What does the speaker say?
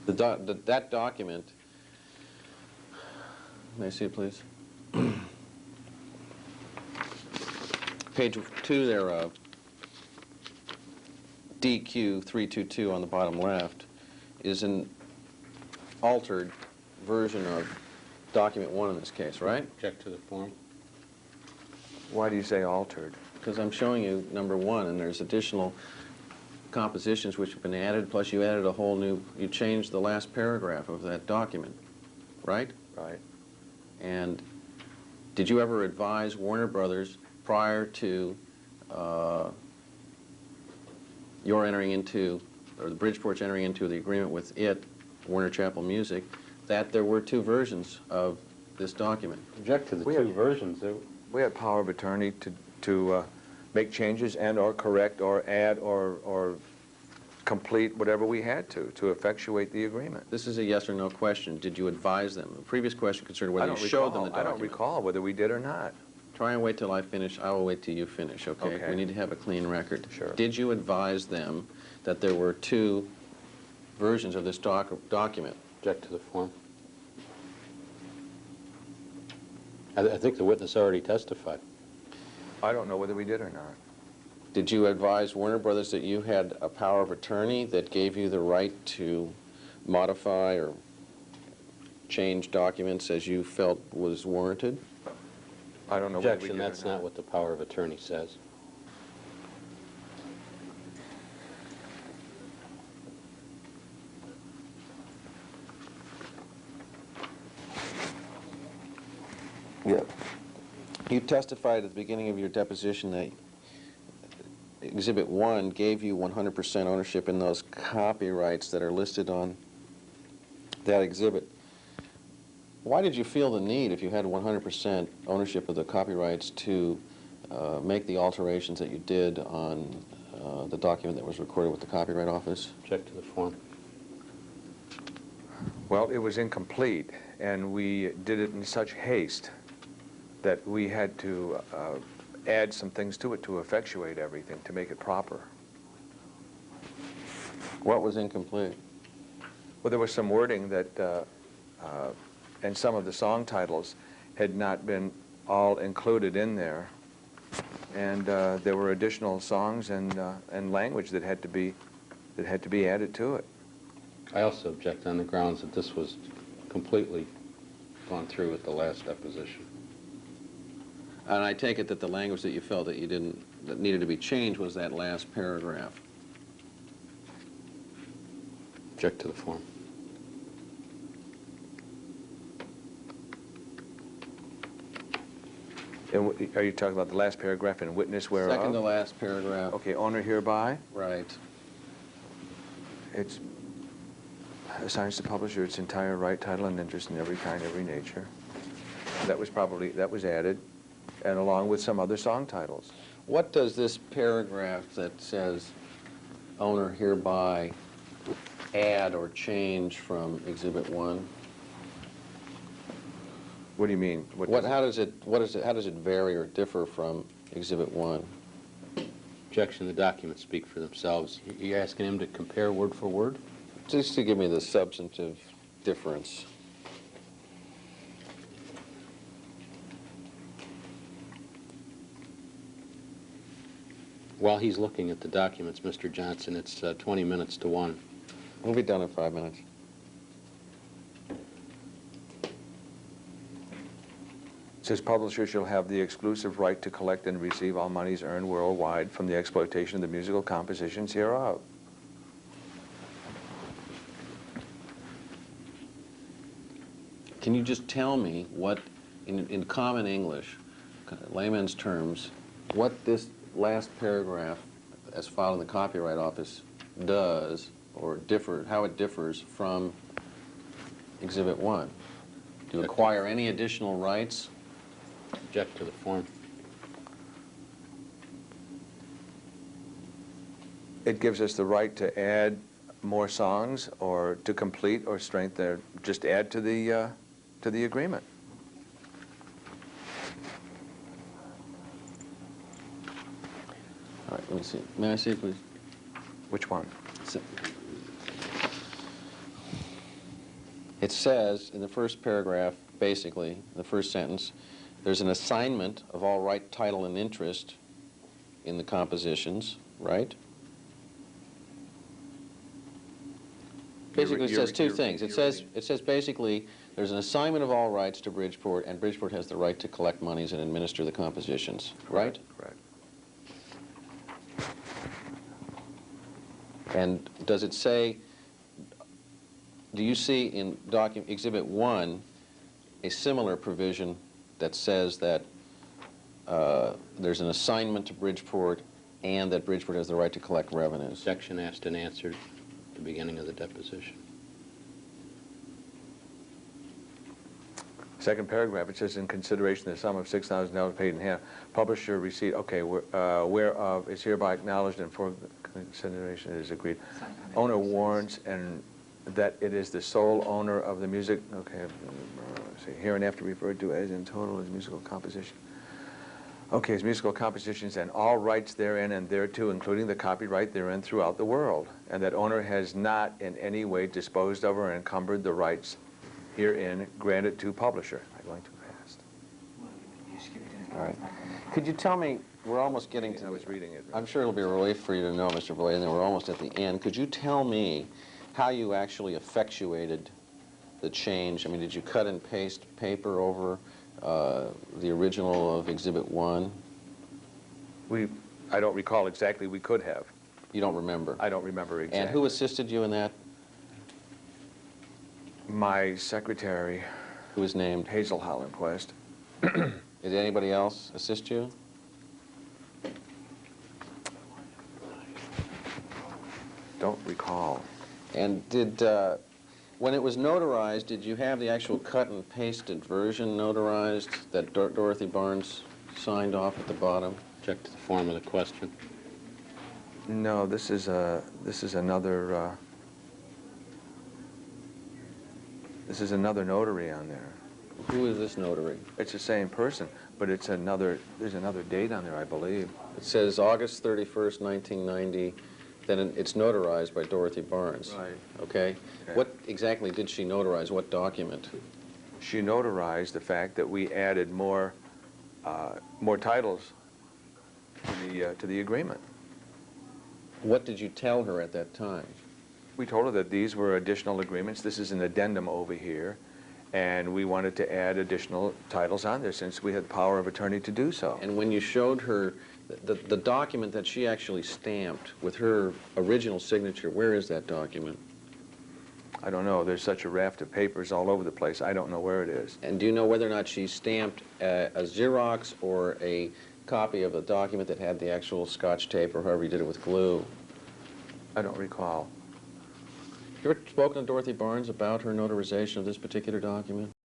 That document, may I see it, please? Page 2 thereof, DQ 322 on the bottom left, is an altered version of document 1 in this case, right? Object to the form. Why do you say altered? Because I'm showing you number 1, and there's additional compositions which have been added, plus you added a whole new, you changed the last paragraph of that document, right? Right. And did you ever advise Warner Brothers prior to your entering into, or the Bridgeport's entering into the agreement with Warner Chappell Music, that there were 2 versions of this document? Object to the two versions. We had power of attorney to make changes and or correct or add or complete whatever we had to effectuate the agreement. This is a yes or no question. Did you advise them? The previous question concerned whether you showed them the document. I don't recall whether we did or not. Try and wait till I finish. I will wait till you finish, okay? Okay. We need to have a clean record. Sure. Did you advise them that there were 2 versions of this document? Object to the form. I think the witness already testified. I don't know whether we did or not. Did you advise Warner Brothers that you had a power of attorney that gave you the right to modify or change documents as you felt was warranted? I don't know whether we Objection, did or that's not what the power of attorney says. Yeah. You testified at the beginning of your deposition that Exhibit 1 gave you 100% ownership in those copyrights that are listed on that exhibit. Why did you feel the need, if you had 100% ownership of the copyrights, to make the alterations that you did on the document that was recorded with the Copyright Office? Object to the form. Well, it was incomplete, and we did it in such haste that we had to add some things to it to effectuate everything, to make it proper. What was incomplete? Well, there was some wording that, and some of the song titles had not been all included in there, and there were additional songs and language that had to be added to it. I also object on the grounds that this was completely gone through with the last deposition. And I take it that the language that you felt that that needed to be changed was that last paragraph. Object to the form. And are you talking about the last paragraph in witness whereof? Second to last paragraph. Okay, owner hereby. Right. It's assigns to publisher its entire right, title, and interest in every kind, every nature. That was added, and along with some other song titles. What does this paragraph that says owner hereby add or change from Exhibit 1? What do you mean? How does it vary or differ from Exhibit 1? Objection, the documents speak for themselves. You're asking him to compare word for word? Just to give me the substantive difference. While he's looking at the documents, Mr. Johnson, it's 20 minutes to 1. We'll be done in 5 minutes. It says publisher shall have the exclusive right to collect and receive all monies earned worldwide from the exploitation of the musical compositions hereof. Can you just tell me what, in common English, layman's terms, what this last paragraph, as filed in the Copyright Office, does, or how it differs from Exhibit 1? Do you acquire any additional rights? Object to the form. It gives us the right to add more songs, or to complete or strengthen, just add to the agreement. All right, let me see. May I see, please? Which one? It says in the first paragraph, basically, the first sentence, there's an assignment of all right, title, and interest in the compositions, right? Basically, it says two things. It says basically there's an assignment of all rights to Bridgeport, and Bridgeport has the right to collect monies and administer the compositions, right? Correct. And does it say, do you see in Exhibit 1 a similar provision that says that there's an assignment to Bridgeport and that Bridgeport has the right to collect revenues? Objection asked and answered at the beginning of the deposition. Second paragraph, it says, in consideration the sum of $6,000 paid in hand, publisher receipt, okay, whereof is hereby acknowledged and for consideration it is agreed. Owner warrants and that it is the sole owner of the music, okay, let's see, hereinafter referred to as in total as musical composition. Okay, as musical compositions and all rights therein and thereto, including the copyright therein throughout the world, and that owner has not in any way disposed of or encumbered the rights herein granted to publisher. I'm going too fast. All right. Could you tell me, we're almost getting to... I was reading it. I'm sure it'll be a relief for you to know, Mr. Boladian, that we're almost at the end. Could you tell me how you actually effectuated the change? I mean, did you cut and paste paper over the original of Exhibit 1? I don't recall exactly. We could have. You don't remember? I don't remember exactly. And who assisted you in that? My secretary. Who was named? Hazel Hollenquist. Did anybody else assist you? Don't recall. And did, when it was notarized, did you have the actual cut and pasted version notarized that Dorothy Barnes signed off at the bottom? Check to the form of the question. No, this is another notary on there. Who is this notary? It's the same person, but there's another date on there, I believe. It says August 31st, 1990. Then it's notarized by Dorothy Barnes. Right. Okay? What exactly did she notarize? What document? She notarized the fact that we added more titles to the agreement. What did you tell her at that time? We told her that these were additional agreements. This is an addendum over here, and we wanted to add additional titles on there since we had the power of attorney to do so. And when you showed her the document that she actually stamped with her original signature, where is that document? I don't know. There's such a raft of papers all over the place. I don't know where it is. And do you know whether or not she stamped a Xerox or a copy of a document that had the actual Scotch tape or however you did it with glue? I don't recall. You ever spoken to Dorothy Barnes about her notarization of this particular document?